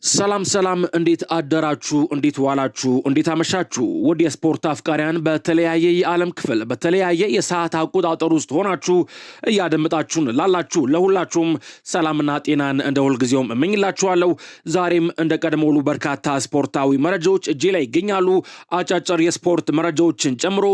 ሰላም እንዴት አደራችሁ እንዴት ዋላችሁ እንዴት አመሻችሁ ወድ የስፖርት አፍቃሪያን በተለያየ የዓለም ክፍል በተለያየ የሰዓት አቆጣጠር ውስጥ ሆናችሁ እያደመጣችሁን ላላችሁ ለሁላችሁም ሰላምና ጤናን እንደሁል ጊዜውም እመኝላችኋለሁ። ዛሬም እንደቀደመው በርካታ ስፖርታዊ መረጃዎች እጄ ላይ ይገኛሉ። አጫጭር የስፖርት መረጃዎችን ጨምሮ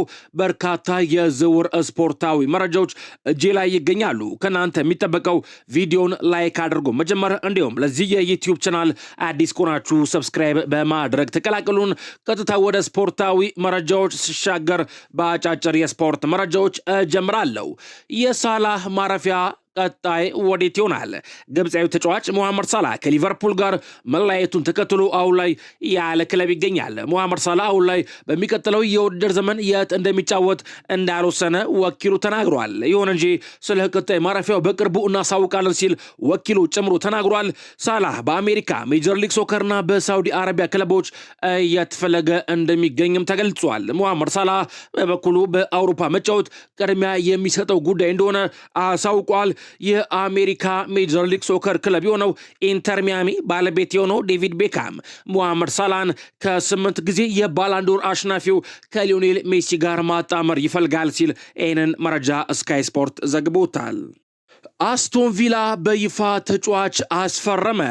በርካታ የዝውውር ስፖርታዊ መረጃዎች እጄ ላይ ይገኛሉ። ከናንተ የሚጠበቀው ቪዲዮን ላይክ አድርጉ መጀመር እንዲሁም ለዚህ የዩቲዩብ ቻናል አዲስ ኮናችሁ ሰብስክራይብ በማድረግ ተቀላቀሉን። ቀጥታ ወደ ስፖርታዊ መረጃዎች ሲሻገር በአጫጭር የስፖርት መረጃዎች ጀምራለሁ። የሳላህ ማረፊያ ቀጣይ ወዴት ይሆናል? ግብጻዊ ተጫዋች ሙሐመድ ሳላህ ከሊቨርፑል ጋር መለያየቱን ተከትሎ አሁን ላይ ያለ ክለብ ይገኛል። ሙሐመድ ሳላህ አሁን ላይ በሚቀጥለው የውድድር ዘመን የት እንደሚጫወት እንዳልወሰነ ወኪሉ ተናግሯል። ይሁን እንጂ ስለ ቀጣይ ማረፊያው በቅርቡ እናሳውቃለን ሲል ወኪሉ ጨምሮ ተናግሯል። ሳላህ በአሜሪካ ሜጀር ሊግ ሶከርና በሳውዲ አረቢያ ክለቦች እየተፈለገ እንደሚገኝም ተገልጿል። ሙሐመድ ሳላህ በበኩሉ በአውሮፓ መጫወት ቅድሚያ የሚሰጠው ጉዳይ እንደሆነ አሳውቋል። የአሜሪካ ሜጀር ሊግ ሶከር ክለብ የሆነው ኢንተር ሚያሚ ባለቤት የሆነው ዴቪድ ቤካም ሙሐመድ ሳላህን ከ8 ጊዜ የባላንዶር አሸናፊው ከሊዮኔል ሜሲ ጋር ማጣመር ይፈልጋል ሲል ይህንን መረጃ ስካይ ስፖርት ዘግቦታል። አስቶን ቪላ በይፋ ተጫዋች አስፈረመ።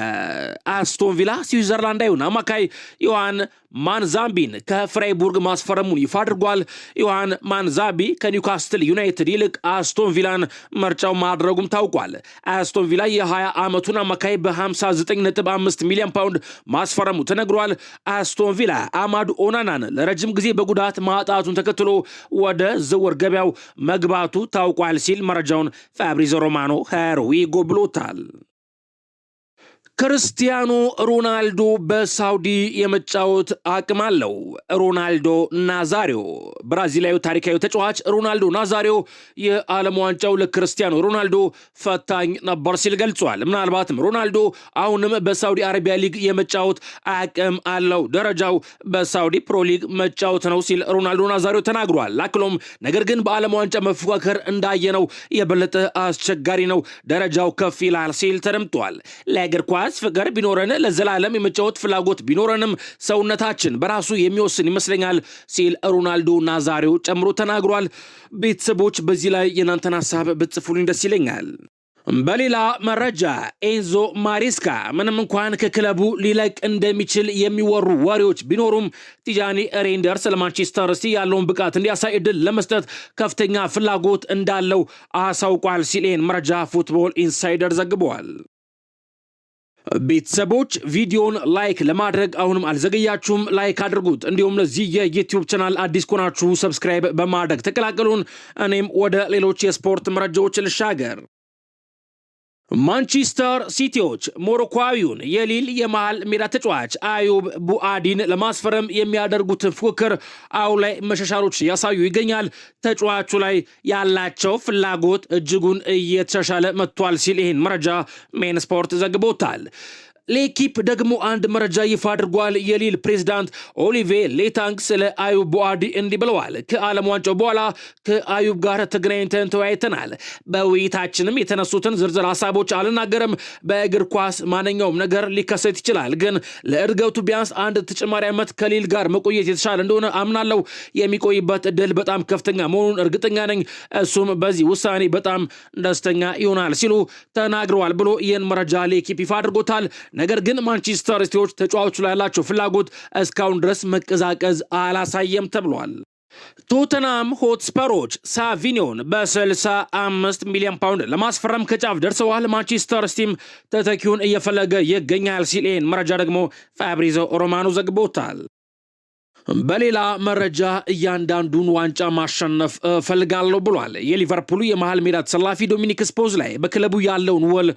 አስቶን ቪላ ስዊዘርላንዳዊውን አማካይ ዮሐን ማንዛምቢን ከፍራይቡርግ ማስፈረሙን ይፋ አድርጓል። ዮሐን ማንዛምቢ ከኒውካስትል ዩናይትድ ይልቅ አስቶን ቪላን ምርጫው ማድረጉም ታውቋል። አስቶን ቪላ የ20 ዓመቱን አማካይ በ59.5 ሚሊዮን ፓውንድ ማስፈረሙ ተነግሯል። አስቶን ቪላ አማዱ ኦናናን ለረጅም ጊዜ በጉዳት ማጣቱን ተከትሎ ወደ ዝውውር ገበያው መግባቱ ታውቋል ሲል መረጃውን ፋብሪዞ ሮማኖ ሄርዊጎ ብሎታል። ክርስቲያኖ ሮናልዶ በሳውዲ የመጫወት አቅም አለው። ሮናልዶ ናዛሪዮ ብራዚላዊ ታሪካዊ ተጫዋች ሮናልዶ ናዛሪዮ የዓለም ዋንጫው ለክርስቲያኖ ሮናልዶ ፈታኝ ነበር ሲል ገልጿል። ምናልባትም ሮናልዶ አሁንም በሳውዲ አረቢያ ሊግ የመጫወት አቅም አለው፣ ደረጃው በሳውዲ ፕሮ ሊግ መጫወት ነው ሲል ሮናልዶ ናዛሪዮ ተናግሯል። አክሎም ነገር ግን በዓለም ዋንጫ መፎካከር እንዳየነው የበለጠ አስቸጋሪ ነው፣ ደረጃው ከፍ ይላል ሲል ተደምጧል። ለእግር ኳስ ፍቅር ቢኖረን ለዘላለም የመጫወት ፍላጎት ቢኖረንም ሰውነታችን በራሱ የሚወስን ይመስለኛል ሲል ሮናልዶ ናዛሪዮ ጨምሮ ተናግሯል። ቤተሰቦች በዚህ ላይ የናንተን ሐሳብ ብትጽፉልኝ ደስ ይለኛል። በሌላ መረጃ ኤንዞ ማሬስካ ምንም እንኳን ከክለቡ ሊለቅ እንደሚችል የሚወሩ ወሬዎች ቢኖሩም ቲጃኒ ሬንደርስ ለማንቸስተር ሲቲ ያለውን ብቃት እንዲያሳይ እድል ለመስጠት ከፍተኛ ፍላጎት እንዳለው አሳውቋል ሲል መረጃ ፉትቦል ኢንሳይደር ዘግቧል። ቤተሰቦች ቪዲዮን ላይክ ለማድረግ አሁንም አልዘገያችሁም፣ ላይክ አድርጉት። እንዲሁም ለዚህ የዩቲዩብ ቻናል አዲስ ኮናችሁ ሰብስክራይብ በማድረግ ተቀላቀሉን። እኔም ወደ ሌሎች የስፖርት መረጃዎች ልሻገር። ማንቸስተር ሲቲዎች ሞሮኮዊውን የሊል የመሃል ሜዳ ተጫዋች አዩብ ቡአዲን ለማስፈረም የሚያደርጉትን ፉክክር አሁን ላይ መሻሻሎች ያሳዩ ይገኛል። ተጫዋቹ ላይ ያላቸው ፍላጎት እጅጉን እየተሻሻለ መጥቷል ሲል ይህን መረጃ ሜን ስፖርት ዘግቦታል። ሌኪፕ ደግሞ አንድ መረጃ ይፋ አድርጓል። የሊል ፕሬዝዳንት ኦሊቬ ሌታንግ ስለ አዩብ ቡአዲ እንዲህ ብለዋል። ከዓለም ዋንጫው በኋላ ከአዩብ ጋር ተገናኝተን ተወያይተናል። በውይይታችንም የተነሱትን ዝርዝር ሀሳቦች አልናገርም። በእግር ኳስ ማንኛውም ነገር ሊከሰት ይችላል፣ ግን ለእድገቱ ቢያንስ አንድ ተጨማሪ ዓመት ከሊል ጋር መቆየት የተሻለ እንደሆነ አምናለሁ። የሚቆይበት እድል በጣም ከፍተኛ መሆኑን እርግጠኛ ነኝ። እሱም በዚህ ውሳኔ በጣም ደስተኛ ይሆናል ሲሉ ተናግረዋል ብሎ ይህን መረጃ ሌኪፕ ይፋ አድርጎታል። ነገር ግን ማንቸስተር ሲቲዎች ተጫዋቹ ላይ ያላቸው ፍላጎት እስካሁን ድረስ መቀዛቀዝ አላሳየም ተብሏል። ቶተናም ሆትስፐሮች ሳቪኒዮን በ65 ሚሊዮን ፓውንድ ለማስፈረም ከጫፍ ደርሰዋል። ማንቸስተር ሲቲም ተተኪውን እየፈለገ ይገኛል ሲል ይህን መረጃ ደግሞ ፋብሪዞ ሮማኖ ዘግቦታል። በሌላ መረጃ እያንዳንዱን ዋንጫ ማሸነፍ ፈልጋለሁ ብሏል። የሊቨርፑሉ የመሃል ሜዳ ተሰላፊ ዶሚኒክ ስፖዝ ላይ በክለቡ ያለውን ውል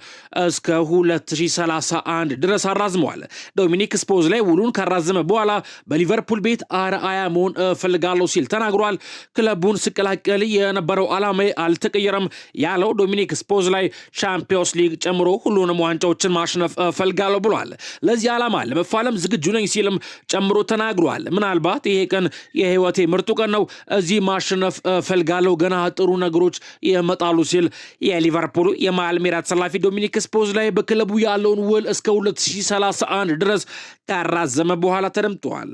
እስከ 2031 ድረስ አራዝመዋል። ዶሚኒክ ስፖዝ ላይ ውሉን ካራዘመ በኋላ በሊቨርፑል ቤት አርአያ መሆን ፈልጋለሁ ሲል ተናግሯል። ክለቡን ስቀላቀል የነበረው ዓላማ አልተቀየረም ያለው ዶሚኒክ ስፖዝ ላይ ቻምፒዮንስ ሊግ ጨምሮ ሁሉንም ዋንጫዎችን ማሸነፍ ፈልጋለሁ ብሏል። ለዚህ ዓላማ ለመፋለም ዝግጁ ነኝ ሲልም ጨምሮ ተናግሯል። ምናልባት ምናልባት ይሄ ቀን የህይወቴ ምርጡ ቀን ነው፣ እዚህ ማሸነፍ ፈልጋለሁ፣ ገና ጥሩ ነገሮች ይመጣሉ ሲል የሊቨርፑል የመሃል ሜዳ ተሰላፊ ዶሚኒክ ስፖዝላይ በክለቡ ያለውን ውል እስከ 2031 ድረስ ካራዘመ በኋላ ተደምጧል።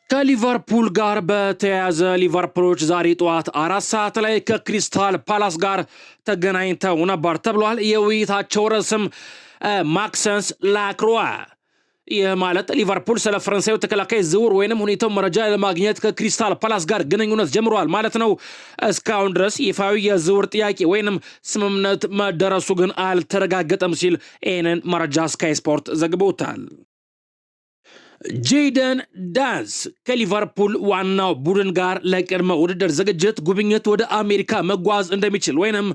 ከሊቨርፑል ጋር በተያያዘ ሊቨርፑሎች ዛሬ ጠዋት 4 ሰዓት ላይ ከክሪስታል ፓላስ ጋር ተገናኝተው ነበር ተብሏል። የውይይታቸው ርዕስም ማክሰንስ ላክሮዋ። ይህ ማለት ሊቨርፑል ስለ ፈረንሳዩ ተከላካይ ዝውውር ወይንም ሁኔታው መረጃ ለማግኘት ከክሪስታል ፓላስ ጋር ግንኙነት ጀምሯል ማለት ነው። እስካሁን ድረስ ይፋዊ የዝውውር ጥያቄ ወይንም ስምምነት መደረሱ ግን አልተረጋገጠም ሲል ይህንን መረጃ ስካይ ስፖርት ዘግቦታል። ጄደን ዳንስ ከሊቨርፑል ዋናው ቡድን ጋር ለቅድመ ውድድር ዝግጅት ጉብኝት ወደ አሜሪካ መጓዝ እንደሚችል ወይንም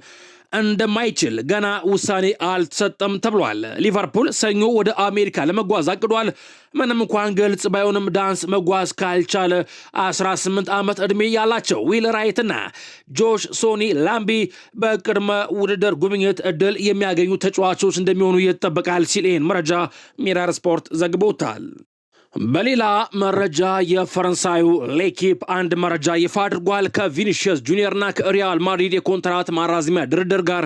እንደማይችል ገና ውሳኔ አልተሰጠም ተብሏል። ሊቨርፑል ሰኞ ወደ አሜሪካ ለመጓዝ አቅዷል። ምንም እንኳን ግልጽ ባይሆንም ዳንስ መጓዝ ካልቻለ 18 ዓመት ዕድሜ ያላቸው ዊል ራይትና ጆሽ ሶኒ ላምቢ በቅድመ ውድድር ጉብኝት እድል የሚያገኙ ተጫዋቾች እንደሚሆኑ ይጠበቃል ሲል ይህን መረጃ ሚረር ስፖርት ዘግቦታል። በሌላ መረጃ የፈረንሳዩ ሌኪፕ አንድ መረጃ ይፋ አድርጓል። ከቪኒሺየስ ጁኒየርና ከሪያል ማድሪድ የኮንትራት ማራዘሚያ ድርድር ጋር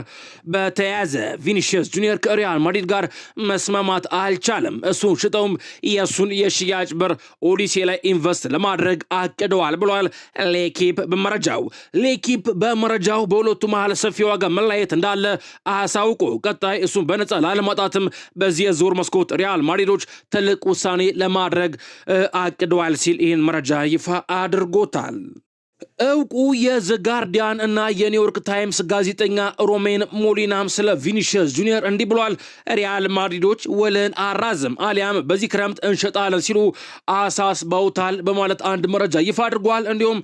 በተያያዘ ቪኒሺየስ ጁኒየር ከሪያል ማድሪድ ጋር መስማማት አልቻለም። እሱን ሽጠውም የእሱን የሽያጭ ብር ኦዲሴ ላይ ኢንቨስት ለማድረግ አቅደዋል ብሏል ሌኪፕ በመረጃው። ሌኪፕ በመረጃው በሁለቱ መሃል ሰፊ ዋጋ መለያየት እንዳለ አሳውቆ ቀጣይ እሱን በነፃ ላለማጣትም በዚህ የዝውውር መስኮት ሪያል ማድሪዶች ትልቅ ውሳኔ ለማድረግ አቅደዋል ሲል ይህን መረጃ ይፋ አድርጎታል። እውቁ የዘ ጋርዲያን እና የኒውዮርክ ታይምስ ጋዜጠኛ ሮሜን ሞሊናም ስለ ቪኒሺየስ ጁኒየር እንዲህ ብሏል። ሪያል ማድሪዶች ውልን አራዝም አሊያም በዚህ ክረምት እንሸጣለን ሲሉ አሳስበውታል በማለት አንድ መረጃ ይፋ አድርጓል። እንዲሁም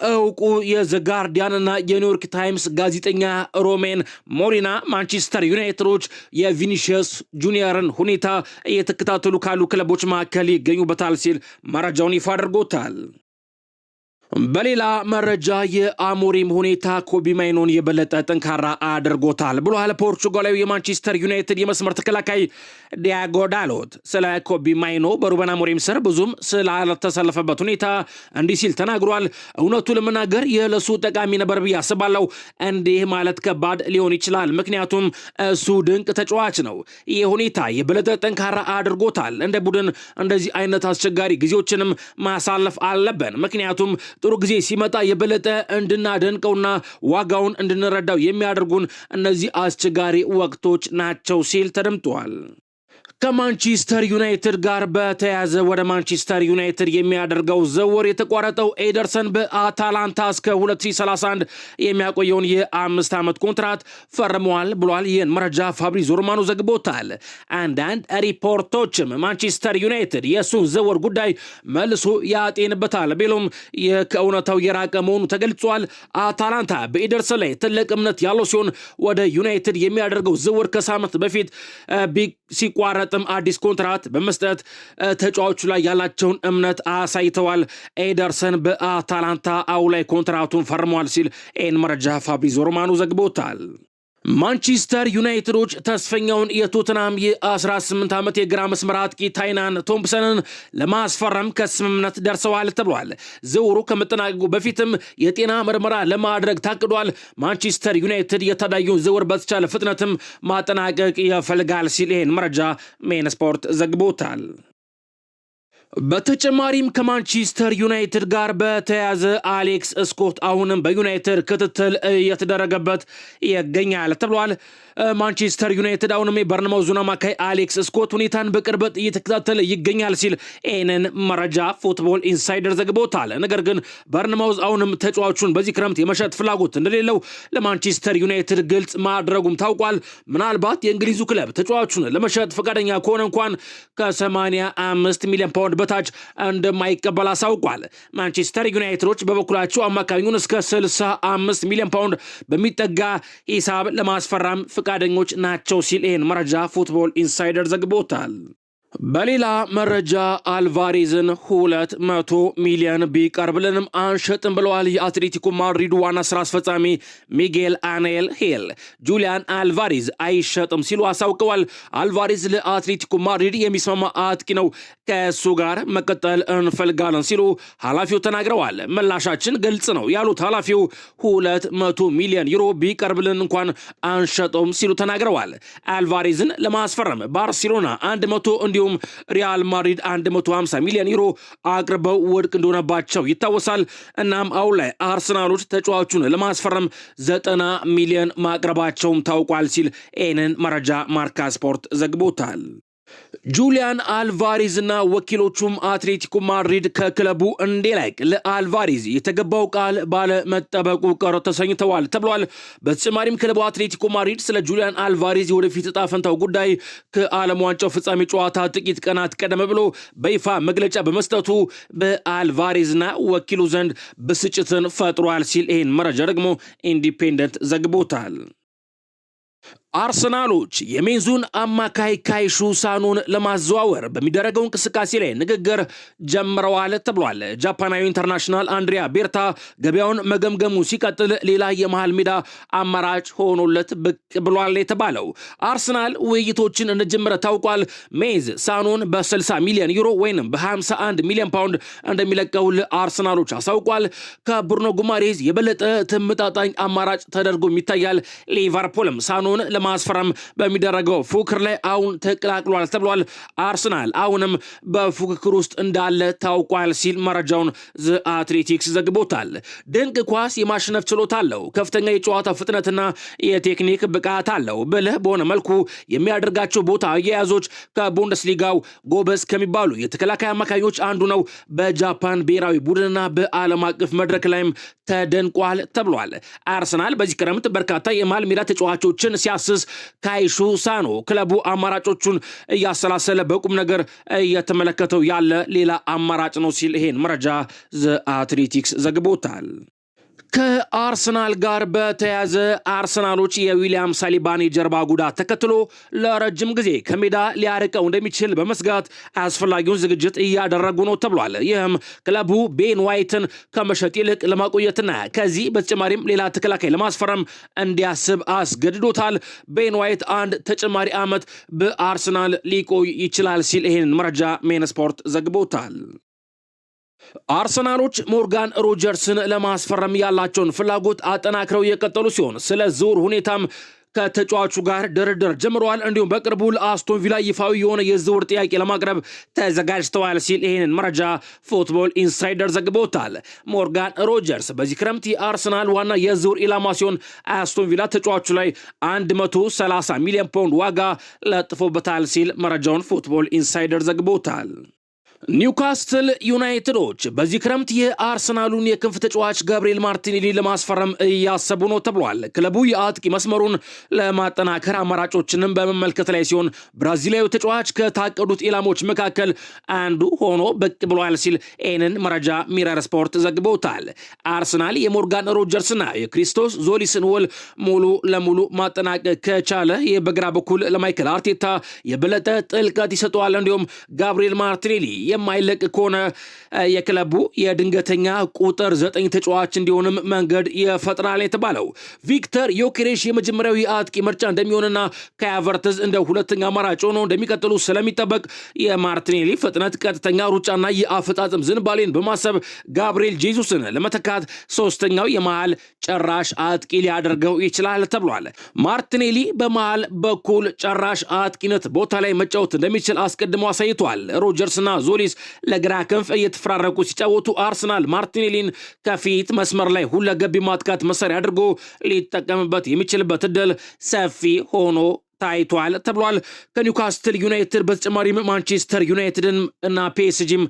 እውቁ የዘ ጋርዲያን እና የኒውዮርክ ታይምስ ጋዜጠኛ ሮሜን ሞሊና ማንቸስተር ዩናይትዶች የቪኒሺየስ ጁኒየርን ሁኔታ እየተከታተሉ ካሉ ክለቦች መካከል ይገኙበታል ሲል መረጃውን ይፋ አድርጎታል። በሌላ መረጃ የአሞሪም ሁኔታ ኮቢ ማይኖን የበለጠ ጠንካራ አድርጎታል ብሏል። ፖርቹጋላዊ የማንቸስተር ዩናይትድ የመስመር ተከላካይ ዲያጎ ዳሎት ስለ ኮቢ ማይኖ በሩበን አሞሪም ስር ብዙም ስላልተሰለፈበት ሁኔታ እንዲህ ሲል ተናግሯል። እውነቱ ለመናገር የለሱ ጠቃሚ ነበር ብዬ አስባለሁ። እንዲህ ማለት ከባድ ሊሆን ይችላል፣ ምክንያቱም እሱ ድንቅ ተጫዋች ነው። ይህ ሁኔታ የበለጠ ጠንካራ አድርጎታል። እንደ ቡድን እንደዚህ አይነት አስቸጋሪ ጊዜዎችንም ማሳለፍ አለብን፣ ምክንያቱም ጥሩ ጊዜ ሲመጣ የበለጠ እንድናደንቀውና ዋጋውን እንድንረዳው የሚያደርጉን እነዚህ አስቸጋሪ ወቅቶች ናቸው ሲል ተደምጧል። ከማንቸስተር ዩናይትድ ጋር በተያያዘ ወደ ማንቸስተር ዩናይትድ የሚያደርገው ዝውውር የተቋረጠው ኤደርሰን በአታላንታ እስከ 2031 የሚያቆየውን የ5 ዓመት ኮንትራት ፈርመዋል ብሏል። ይህን መረጃ ፋብሪዞ ሮማኖ ዘግቦታል። አንዳንድ ሪፖርቶችም ማንቸስተር ዩናይትድ የእሱን ዝውውር ጉዳይ መልሶ ያጤንበታል ቢሉም ይህ ከእውነታው የራቀ መሆኑ ተገልጿል። አታላንታ በኤደርሰን ላይ ትልቅ እምነት ያለው ሲሆን ወደ ዩናይትድ የሚያደርገው ዝውውር ከሳምንት በፊት ሲቋረጥ አዲስ ኮንትራት በመስጠት ተጫዋቹ ላይ ያላቸውን እምነት አሳይተዋል። ኤደርሰን በአታላንታ አሁን ላይ ኮንትራቱን ፈርሟል ሲል ይህን መረጃ ፋብሪዞ ሮማኖ ዘግቦታል። ማንቸስተር ዩናይትዶች ተስፈኛውን የቶተንሃም የ18 ዓመት የግራ መስመር አጥቂ ታይናን ቶምፕሰንን ለማስፈረም ከስምምነት ደርሰዋል ተብሏል። ዝውውሩ ከመጠናቀቁ በፊትም የጤና ምርመራ ለማድረግ ታቅዷል። ማንቸስተር ዩናይትድ የታዳጊውን ዝውውር በተቻለ ፍጥነትም ማጠናቀቅ ይፈልጋል ሲል ይህን መረጃ ሜን ስፖርት ዘግቦታል። በተጨማሪም ከማንቸስተር ዩናይትድ ጋር በተያያዘ አሌክስ ስኮት አሁንም በዩናይትድ ክትትል እየተደረገበት ይገኛል ተብሏል። ማንቸስተር ዩናይትድ አሁንም የበርንማውዙን አማካይ አሌክስ ስኮት ሁኔታን በቅርበት እየተከታተለ ይገኛል ሲል ይህንን መረጃ ፉትቦል ኢንሳይደር ዘግቦታል። ነገር ግን በርንማውዝ አሁንም ተጫዋቹን በዚህ ክረምት የመሸጥ ፍላጎት እንደሌለው ለማንቸስተር ዩናይትድ ግልጽ ማድረጉም ታውቋል። ምናልባት የእንግሊዙ ክለብ ተጫዋቹን ለመሸጥ ፈቃደኛ ከሆነ እንኳን ከ85 ሚሊዮን ፓውንድ በታች እንደማይቀበል አሳውቋል። ማንቸስተር ዩናይትዶች በበኩላቸው አማካኙን እስከ 65 ሚሊዮን ፓውንድ በሚጠጋ ሂሳብ ለማስፈራም ፈቃደኞች ናቸው ሲል ይህን መረጃ ፉትቦል ኢንሳይደር ዘግቦታል። በሌላ መረጃ አልቫሬዝን 200 ሚሊዮን ቢቀርብልንም አንሸጥም ብለዋል የአትሌቲኮ ማድሪድ ዋና ስራ አስፈጻሚ ሚጌል አኔል ሄል። ጁሊያን አልቫሬዝ አይሸጥም ሲሉ አሳውቀዋል። አልቫሬዝ ለአትሌቲኮ ማድሪድ የሚስማማ አጥቂ ነው፣ ከእሱ ጋር መቀጠል እንፈልጋለን ሲሉ ኃላፊው ተናግረዋል። ምላሻችን ግልጽ ነው ያሉት ኃላፊው 200 ሚሊዮን ዩሮ ቢቀርብልን እንኳን አንሸጠውም ሲሉ ተናግረዋል። አልቫሬዝን ለማስፈረም ባርሴሎና 100 እንዲሁም ሪያል ማድሪድ 150 ሚሊዮን ዩሮ አቅርበው ውድቅ እንደሆነባቸው ይታወሳል። እናም አሁን ላይ አርሰናሎች ተጫዋቹን ለማስፈረም 90 ሚሊዮን ማቅረባቸውም ታውቋል ሲል ይህንን መረጃ ማርካ ስፖርት ዘግቦታል። ጁሊያን አልቫሬዝ እና ወኪሎቹም አትሌቲኮ ማድሪድ ከክለቡ እንዲለቅ ለአልቫሬዝ የተገባው ቃል ባለመጠበቁ ቀር ተሰኝተዋል ተብሏል። በተጨማሪም ክለቡ አትሌቲኮ ማድሪድ ስለ ጁሊያን አልቫሬዝ የወደፊት ዕጣ ፈንታው ጉዳይ ከዓለም ዋንጫው ፍጻሜ ጨዋታ ጥቂት ቀናት ቀደም ብሎ በይፋ መግለጫ በመስጠቱ በአልቫሬዝና ወኪሉ ዘንድ ብስጭትን ፈጥሯል ሲል ይህን መረጃ ደግሞ ኢንዲፔንደንት ዘግቦታል። አርሰናሎች የሜንዙን አማካይ ካይሹ ሳኑን ለማዘዋወር በሚደረገው እንቅስቃሴ ላይ ንግግር ጀምረዋል ተብሏል። ጃፓናዊ ኢንተርናሽናል አንድሪያ ቤርታ ገበያውን መገምገሙ ሲቀጥል ሌላ የመሃል ሜዳ አማራጭ ሆኖለት ብቅ ብሏል የተባለው አርሰናል ውይይቶችን እንደጀመረ ታውቋል። ሜንዝ ሳኑን በ60 ሚሊዮን ዩሮ ወይም በ51 ሚሊዮን ፓውንድ እንደሚለቀው ለአርሰናሎች አሳውቋል። ከብሩኖ ጉማሬዝ የበለጠ ተመጣጣኝ አማራጭ ተደርጎ ይታያል። ሊቨርፑልም ሳኑን ለማስፈረም በሚደረገው ፉክክር ላይ አሁን ተቀላቅሏል ተብሏል። አርሰናል አሁንም በፉክክር ውስጥ እንዳለ ታውቋል ሲል መረጃውን ዘ አትሌቲክስ ዘግቦታል። ድንቅ ኳስ የማሸነፍ ችሎታ አለው፣ ከፍተኛ የጨዋታ ፍጥነትና የቴክኒክ ብቃት አለው። ብልህ በሆነ መልኩ የሚያደርጋቸው ቦታ አያያዞች ከቡንደስሊጋው ጎበዝ ከሚባሉ የተከላካይ አማካኞች አንዱ ነው። በጃፓን ብሔራዊ ቡድንና በዓለም አቀፍ መድረክ ላይም ተደንቋል ተብሏል። አርሰናል በዚህ ክረምት በርካታ የመሃል ሜዳ ተጫዋቾችን ሲያስስ ካይሹ ሳኖ ክለቡ አማራጮቹን እያሰላሰለ በቁም ነገር እየተመለከተው ያለ ሌላ አማራጭ ነው ሲል ይሄን መረጃ ዘ አትሌቲክስ ዘግቦታል። ከአርሰናል ጋር በተያያዘ አርሰናሎች የዊሊያም ሳሊባን የጀርባ ጉዳት ተከትሎ ለረጅም ጊዜ ከሜዳ ሊያርቀው እንደሚችል በመስጋት አስፈላጊውን ዝግጅት እያደረጉ ነው ተብሏል። ይህም ክለቡ ቤን ዋይትን ከመሸጥ ይልቅ ለማቆየትና ከዚህ በተጨማሪም ሌላ ተከላካይ ለማስፈረም እንዲያስብ አስገድዶታል። ቤን ዋይት አንድ ተጨማሪ ዓመት በአርሰናል ሊቆይ ይችላል ሲል ይህን መረጃ ሜን ስፖርት ዘግቦታል። አርሰናሎች ሞርጋን ሮጀርስን ለማስፈረም ያላቸውን ፍላጎት አጠናክረው የቀጠሉ ሲሆን ስለ ዝውውር ሁኔታም ከተጫዋቹ ጋር ድርድር ጀምረዋል። እንዲሁም በቅርቡ ለአስቶን ቪላ ይፋዊ የሆነ የዝውውር ጥያቄ ለማቅረብ ተዘጋጅተዋል ሲል ይህንን መረጃ ፉትቦል ኢንሳይደር ዘግቦታል። ሞርጋን ሮጀርስ በዚህ ክረምት የአርሰናል ዋና የዝውውር ኢላማ ሲሆን አስቶን ቪላ ተጫዋቹ ላይ 130 ሚሊዮን ፓውንድ ዋጋ ለጥፎበታል ሲል መረጃውን ፉትቦል ኢንሳይደር ዘግቦታል። ኒውካስትል ዩናይትዶች በዚህ ክረምት የአርሰናሉን የክንፍ ተጫዋች ጋብሪኤል ማርቲኔሊ ለማስፈረም እያሰቡ ነው ተብሏል። ክለቡ የአጥቂ መስመሩን ለማጠናከር አማራጮችንም በመመልከት ላይ ሲሆን ብራዚላዊ ተጫዋች ከታቀዱት ኢላሞች መካከል አንዱ ሆኖ ብቅ ብሏል ሲል ይህንን መረጃ ሚረር ስፖርት ዘግቦታል። አርሰናል የሞርጋን ሮጀርስና የክሪስቶስ ዞሊስን ውል ሙሉ ለሙሉ ማጠናቀቅ ከቻለ በግራ በኩል ለማይከል አርቴታ የበለጠ ጥልቀት ይሰጠዋል። እንዲሁም ጋብሪኤል ማርቲኔሊ የማይለቅ ከሆነ የክለቡ የድንገተኛ ቁጥር 9 ተጫዋች እንዲሆንም መንገድ ይፈጥራል የተባለው ቪክተር ዮኬሬሽ የመጀመሪያው የአጥቂ ምርጫ እንደሚሆንና ከሃቨርትዝ እንደ ሁለተኛ አማራጭ ሆኖ እንደሚቀጥሉ ስለሚጠበቅ የማርቲኔሊ ፍጥነት፣ ቀጥተኛ ሩጫና የአፈጻጸም ዝንባሌን በማሰብ ጋብሪኤል ጄሱስን ለመተካት ሶስተኛው የመሃል ጨራሽ አጥቂ ሊያደርገው ይችላል ተብሏል። ማርቲኔሊ በመሃል በኩል ጨራሽ አጥቂነት ቦታ ላይ መጫወት እንደሚችል አስቀድሞ አሳይቷል። ሮጀርስና ዞሊስ ለግራ ክንፍ እየተፈራረቁ ሲጫወቱ አርሰናል ማርቲኔሊን ከፊት መስመር ላይ ሁለገብ ማጥቃት መሳሪያ አድርጎ ሊጠቀምበት የሚችልበት እድል ሰፊ ሆኖ ታይቷል ተብሏል። ከኒውካስትል ዩናይትድ በተጨማሪም ማንቸስተር ዩናይትድን እና ፒኤስጂም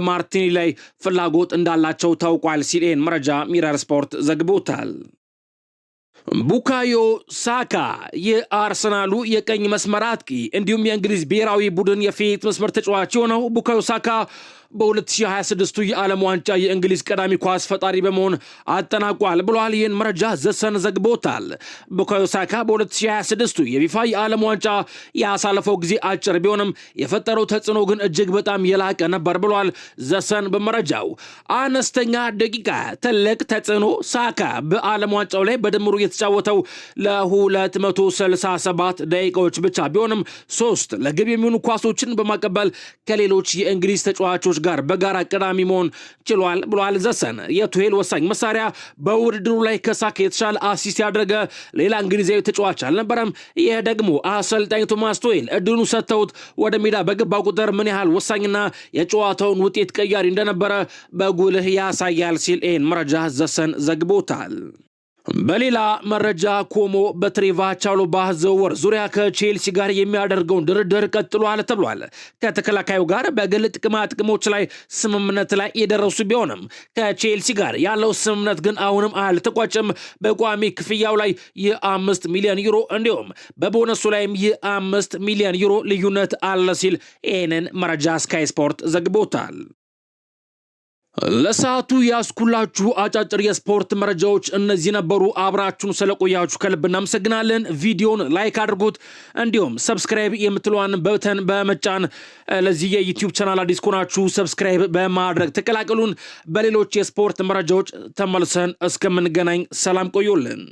ማርቲኔሊ ላይ ፍላጎት እንዳላቸው ታውቋል ሲል መረጃ ሚረር ስፖርት ዘግቦታል። ቡካዮ ሳካ የአርሰናሉ የቀኝ መስመር አጥቂ እንዲሁም የእንግሊዝ ብሔራዊ ቡድን የፊት መስመር ተጫዋች የሆነው ቡካዮ ሳካ በ2026 የዓለም ዋንጫ የእንግሊዝ ቀዳሚ ኳስ ፈጣሪ በመሆን አጠናቋል ብሏል። ይህን መረጃ ዘሰን ዘግቦታል። ቡካዮ ሳካ በ2026 የፊፋ የዓለም ዋንጫ ያሳለፈው ጊዜ አጭር ቢሆንም የፈጠረው ተጽዕኖ ግን እጅግ በጣም የላቀ ነበር ብሏል። ዘሰን በመረጃው አነስተኛ ደቂቃ ትልቅ ተጽዕኖ ሳካ በዓለም ዋንጫው ላይ በድምሩ የተጫወተው ለ267 ደቂቃዎች ብቻ ቢሆንም 3 ለግብ የሚሆኑ ኳሶችን በማቀበል ከሌሎች የእንግሊዝ ተጫዋቾች ጋር በጋራ ቀዳሚ መሆን ችሏል ብሏል። ዘሰን የቱሄል ወሳኝ መሳሪያ በውድድሩ ላይ ከሳካ የተሻለ አሲስት ያደረገ ሌላ እንግሊዛዊ ተጫዋች አልነበረም። ይህ ደግሞ አሰልጣኝ ቶማስ ቱሄል እድሉ ሰጥተውት ወደ ሜዳ በገባ ቁጥር ምን ያህል ወሳኝና የጨዋታውን ውጤት ቀያሪ እንደነበረ በጉልህ ያሳያል ሲል ይህን መረጃ ዘሰን ዘግቦታል። በሌላ መረጃ ኮሞ በትሬቫ ቻሎባ ዝውውር ዙሪያ ከቼልሲ ጋር የሚያደርገውን ድርድር ቀጥሏል ተብሏል። ከተከላካዩ ጋር በግል ጥቅማ ጥቅሞች ላይ ስምምነት ላይ የደረሱ ቢሆንም ከቼልሲ ጋር ያለው ስምምነት ግን አሁንም አልተቋጨም። በቋሚ ክፍያው ላይ የ5 ሚሊዮን ዩሮ እንዲሁም በቦነሱ ላይም የ5 ሚሊዮን ዩሮ ልዩነት አለ ሲል ይህንን መረጃ ስካይ ስፖርት ዘግቦታል። ለሰዓቱ ያስኩላችሁ አጫጭር የስፖርት መረጃዎች እነዚህ ነበሩ። አብራችሁን ስለቆያችሁ ከልብ እናመሰግናለን። ቪዲዮን ላይክ አድርጉት፣ እንዲሁም ሰብስክራይብ የምትለዋን በተን በመጫን ለዚህ የዩቲዩብ ቻናል አዲስ ከሆናችሁ ሰብስክራይብ በማድረግ ተቀላቀሉን። በሌሎች የስፖርት መረጃዎች ተመልሰን እስከምንገናኝ ሰላም ቆዩልን።